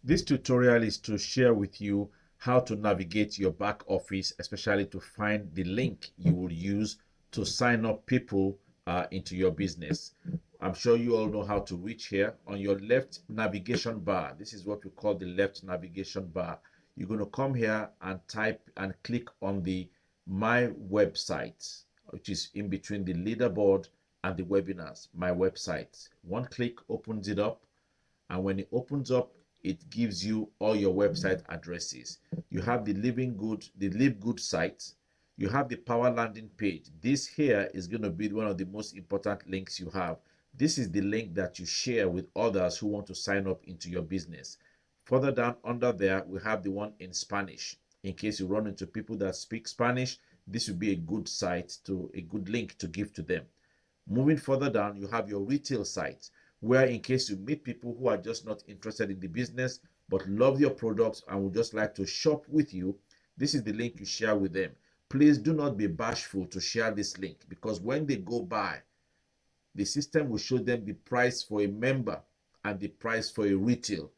This tutorial is to share with you how to navigate your back office, especially to find the link you will use to sign up people into your business. I'm sure you all know how to reach here. On your left navigation bar, this is what we call the left navigation bar. You're going to come here and type and click on the My Website, which is in between the leaderboard and the webinars. My Website. One click opens it up, and when it opens up, it gives you all your website addresses. You have the Live Good site. You have the Power Landing page. This here is going to be one of the most important links you have. This is the link that you share with others who want to sign up into your business. Further down under there, we have the one in Spanish. In case you run into people that speak Spanish, this would be a good a good link to give to them. Moving further down, you have your retail site, where in case you meet people who are just not interested in the business but love your products and would just like to shop with you, this is the link you share with them. Please do not be bashful to share this link, because when they go by, the system will show them the price for a member and the price for a retail.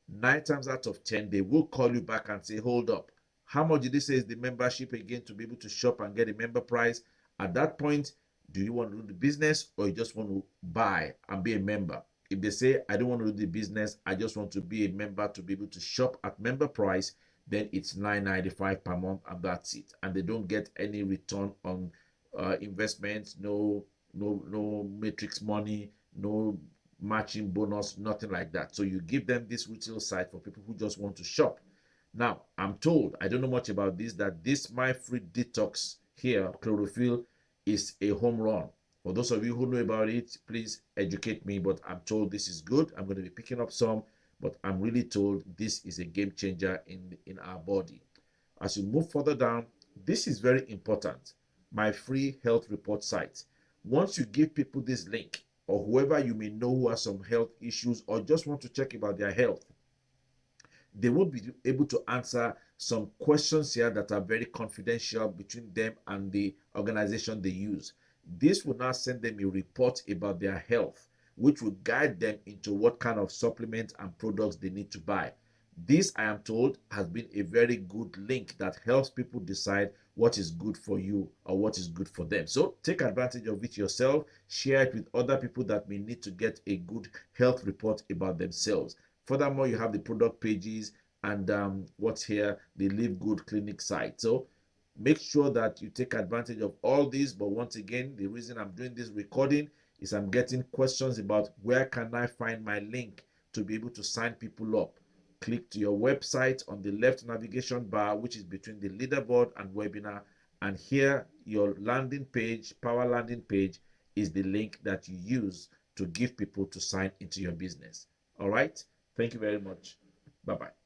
9 times out of 10, they will call you back and say, hold up, how much did they say is the membership again to be able to shop and get a member price? At that point, do you want to do the business, or you just want to buy and be a member? If they say, I don't want to do the business, I just want to be a member to be able to shop at member price, then it's $9.95 per month and that's it. And they don't get any return on investment, no matrix money, no matching bonus, nothing like that. So you give them this retail site for people who just want to shop. Now, I'm told, I don't know much about this, that this My Free Detox here, chlorophyll, is a home run. For those of you who know about it, please educate me, but I'm told this is good. I'm going to be picking up some, but I'm really told this is a game changer in our body. As you move further down, this is very important. My free health report site. Once you give people this link, or whoever you may know who has some health issues or just want to check about their health, they will be able to answer some questions here that are very confidential between them and the organization they use. This will now send them a report about their health, which will guide them into what kind of supplements and products they need to buy. This, I am told, has been a very good link that helps people decide what is good for you or what is good for them. So take advantage of it yourself, share it with other people that may need to get a good health report about themselves. Furthermore, you have the product pages and what's here, the Live Good Clinic site. So make sure that you take advantage of all these. But once again, the reason I'm doing this recording is I'm getting questions about where can I find my link to be able to sign people up. Click to your website on the left navigation bar, which is between the leaderboard and webinar. And here, your landing page, Power Landing page, is the link that you use to give people to sign into your business. All right. Thank you very much. Bye-bye.